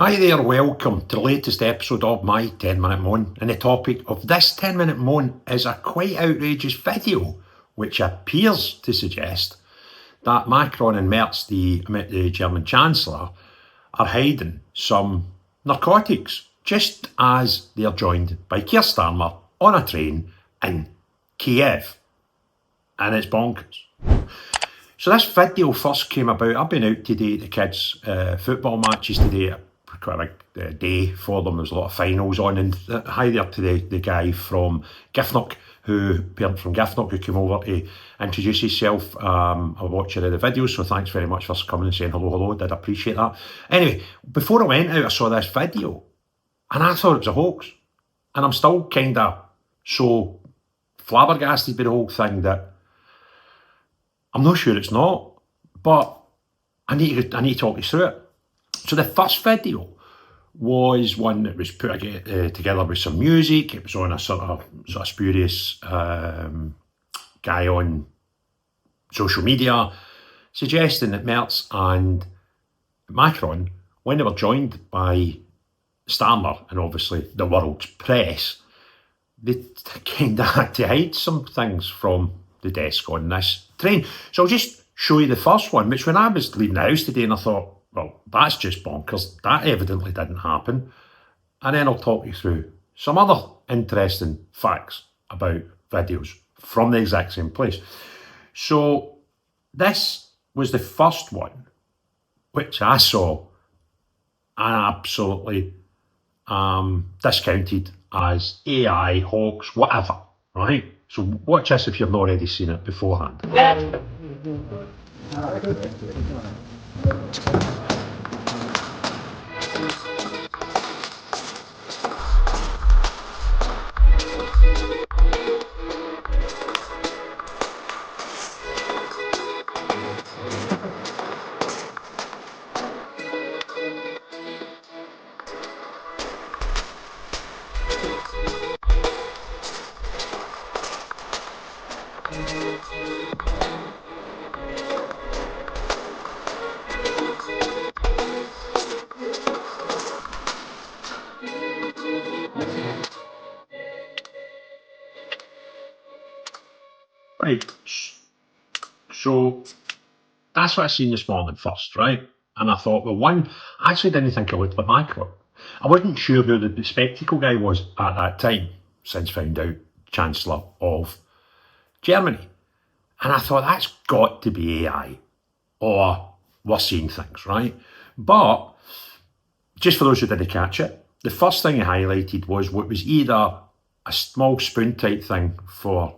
Hi there, welcome to the latest episode of my 10-minute moan. And the topic of this 10-minute moan is a quite outrageous video which appears to suggest that Macron and Merz, the German Chancellor, are hiding some narcotics just as they are joined by Keir Starmer on a train in Kyiv. And it's bonkers. So this video first came about. I've been out today at the kids' football matches today. Quite a big day for them. There's a lot of finals on, and hi there to the guy from Giffnock, parent from Giffnock, who came over to introduce himself. A watcher of the videos, so thanks very much for coming and saying hello. Did appreciate that. Anyway, before I went out, I saw this video, and I thought it was a hoax, and I'm still kind of so flabbergasted by the whole thing that I'm not sure it's not, but I need to talk you through it. So the first video was one that was put together with some music. It was on a sort of spurious guy on social media suggesting that Merz and Macron, when they were joined by Starmer and obviously the world's press, they kind of had to hide some things from the desk on this train. So I'll just show you the first one, which when I was leaving the house today and I thought, well, that's just bonkers. That evidently didn't happen. And then I'll talk you through some other interesting facts about videos from the exact same place. So this was the first one which I saw and absolutely discounted as AI, hoax, whatever, right? So watch this if you've not already seen it beforehand. Right, so that's what I seen this morning first, right? And I thought, well, I actually didn't think it looked like Macron. I wasn't sure who the spectacle guy was at that time, since found out Chancellor of Germany. And I thought, that's got to be AI, or we're seeing things, right? But, just for those who didn't catch it, the first thing he highlighted was what was either a small spoon type thing for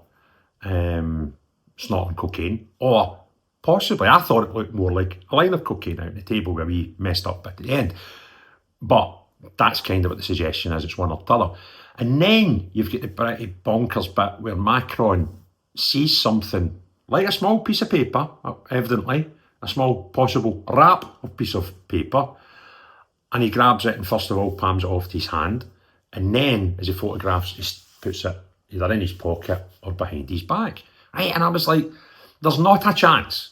snorting cocaine, or possibly, I thought it looked more like a line of cocaine out on the table where we messed up at the end. But that's kind of what the suggestion is, it's one or the other. And then you've got the pretty bonkers bit where Macron sees something like a small piece of paper, evidently, a small possible wrap of piece of paper, and he grabs it and first of all palms it off to his hand, and then as he photographs, he puts it either in his pocket or behind his back. Right? And I was like, there's not a chance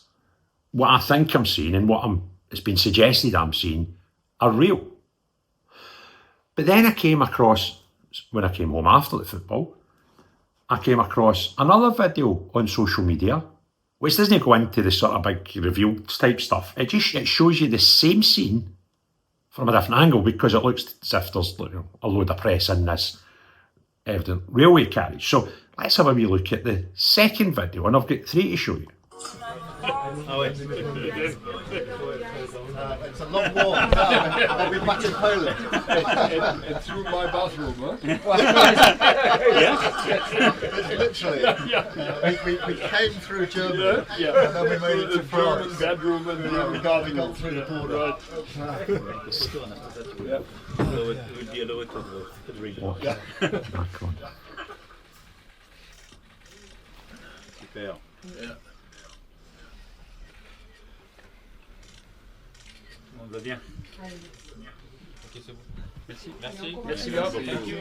what I think I'm seeing and it's been suggested I'm seeing are real. But then I came across, when I came home after the football, I came across another video on social media, which doesn't go into the sort of big reveal type stuff. It shows you the same scene from a different angle, because it looks as if there's a load of press in this evident railway carriage. So let's have a wee look at the second video, and I've got 3 to show you. Oh, it's a long walk. I'll be back in Poland. And through my bathroom, huh? Yeah. Literally. We came through Germany, and then we made it to France. Bedroom and we got through the border. Super. Yeah. On va bien. Ok, c'est bon. Merci. Merci. Thank you.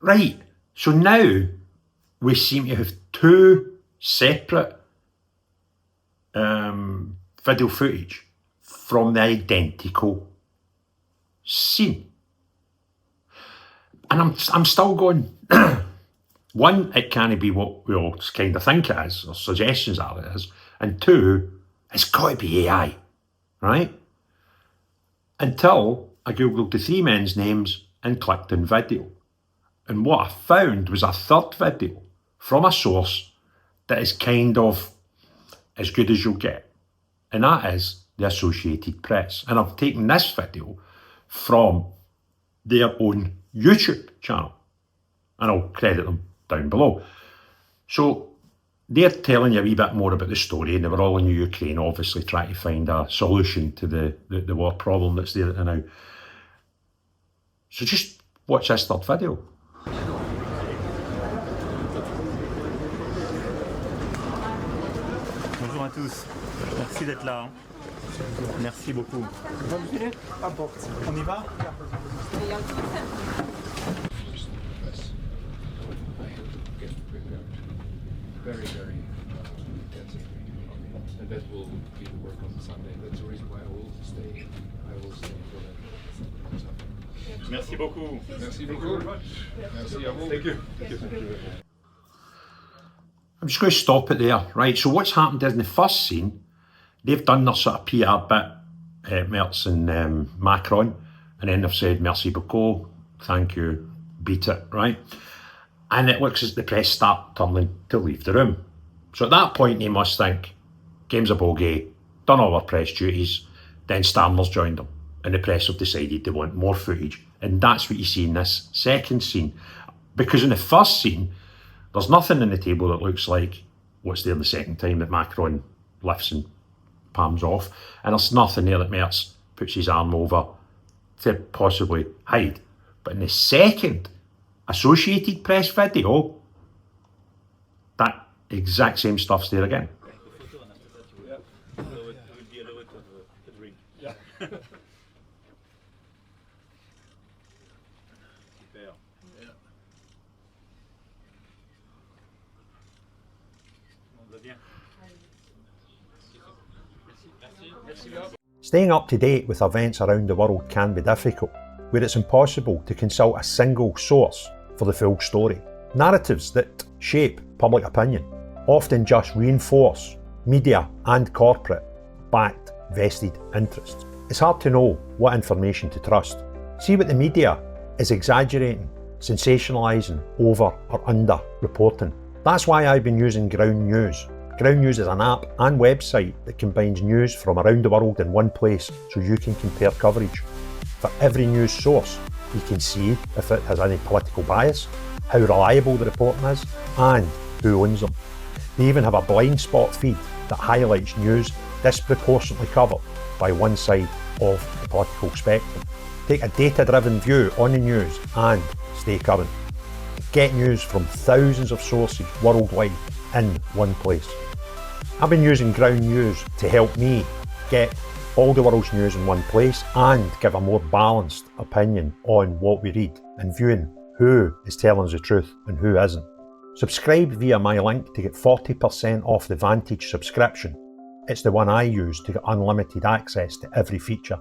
Right, so now we seem to have 2 separate video footage from the identical scene. And I'm still going, one, it can't be what we all kind of think it is, or suggestions are it is, and two, it's got to be AI, right? Until I googled the three men's names and clicked on video. And what I found was a third video from a source that is kind of as good as you'll get. And that is the Associated Press. And I've taken this video from their own YouTube channel. And I'll credit them down below. So they're telling you a wee bit more about the story, and they were all in Ukraine, obviously trying to find a solution to the war problem that's there now. So just watch this third video. Bonjour à tous, merci d'être là. Merci beaucoup. On y va? Very, very intensive. And that will be the work on Sunday. That's the reason why I will stay for that. Merci beaucoup. Merci beaucoup. Merci à vous. Thank you. I'm just going to stop it there, right? So what's happened is in the first scene, they've done their sort of PR bit, Merz and Macron, and then they've said merci beaucoup, thank you, beat it, right? And it looks as the press start turning to leave the room. So at that point, they must think, game's a bogey, done all our press duties, then Starmer's joined them, and the press have decided they want more footage. And that's what you see in this second scene. Because in the first scene, there's nothing on the table that looks like what's there the second time that Macron lifts and palms off. And there's nothing there that Merz puts his arm over to possibly hide. But in the second Associated Press video, that exact same stuff's there again. Staying up to date with events around the world can be difficult, where it's impossible to consult a single source for the full story. Narratives that shape public opinion often just reinforce media and corporate-backed vested interests. It's hard to know what information to trust. See what the media is exaggerating, sensationalising, over or under reporting. That's why I've been using Ground News. Ground News is an app and website that combines news from around the world in one place so you can compare coverage. For every news source, you can see if it has any political bias, how reliable the reporting is, and who owns them. They even have a blind spot feed that highlights news disproportionately covered by one side of the political spectrum. Take a data-driven view on the news and stay current. Get news from thousands of sources worldwide in one place. I've been using Ground News to help me get all the world's news in one place and give a more balanced opinion on what we read and viewing who is telling us the truth and who isn't. Subscribe via my link to get 40% off the Vantage subscription. It's the one I use to get unlimited access to every feature.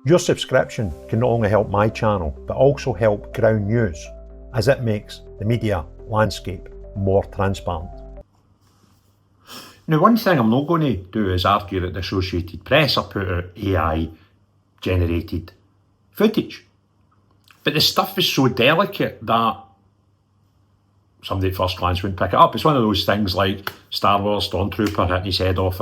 Your subscription can not only help my channel but also help Ground News as it makes the media landscape more transparent. Now, one thing I'm not going to do is argue that the Associated Press are put out AI-generated footage. But the stuff is so delicate that somebody at first glance wouldn't pick it up. It's one of those things like Star Wars Stormtrooper hitting his head off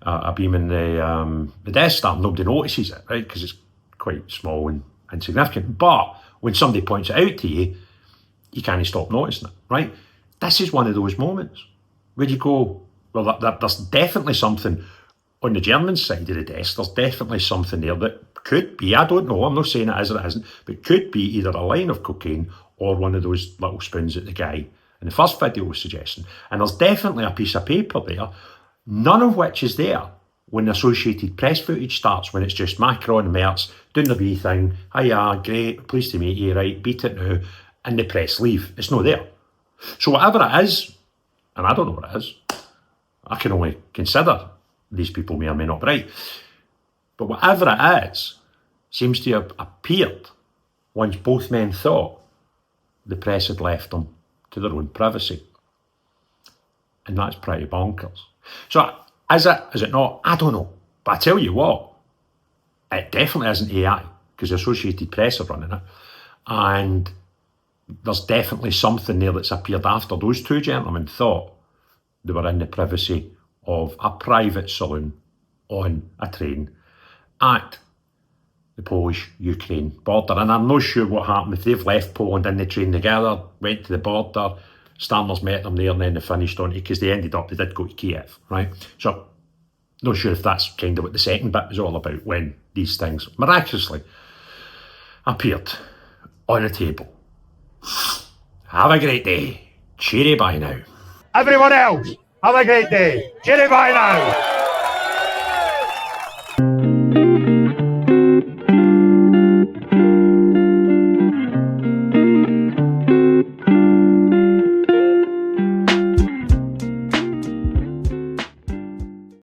a beam in the Death Star. Nobody notices it, right? Because it's quite small and insignificant. But when somebody points it out to you, you can't stop noticing it, right? This is one of those moments where you go, well, there's definitely something on the German side of the desk. There's definitely something there that could be, I don't know, I'm not saying it is or it isn't, but could be either a line of cocaine or one of those little spoons that the guy in the first video was suggesting. And there's definitely a piece of paper there, none of which is there when the Associated Press footage starts, when it's just Macron and Merz doing the wee thing, hiya, great, pleased to meet you, right, beat it now, and the press leave. It's not there. So whatever it is, and I don't know what it is, I can only consider these people may or may not be right. But whatever it is, seems to have appeared once both men thought the press had left them to their own privacy. And that's pretty bonkers. So is it not? I don't know. But I tell you what, it definitely isn't AI, because the Associated Press are running it. And there's definitely something there that's appeared after those two gentlemen thought they were in the privacy of a private saloon on a train at the Polish-Ukraine border. And I'm not sure what happened, if they've left Poland in the train together, went to the border, Starmer's met them there, and then they finished on it, because they did go to Kyiv, right? So, not sure if that's kind of what the second bit was all about, when these things miraculously appeared on the table. Have a great day. Cheery bye now. Everyone else, have a great day. Cheery bye now.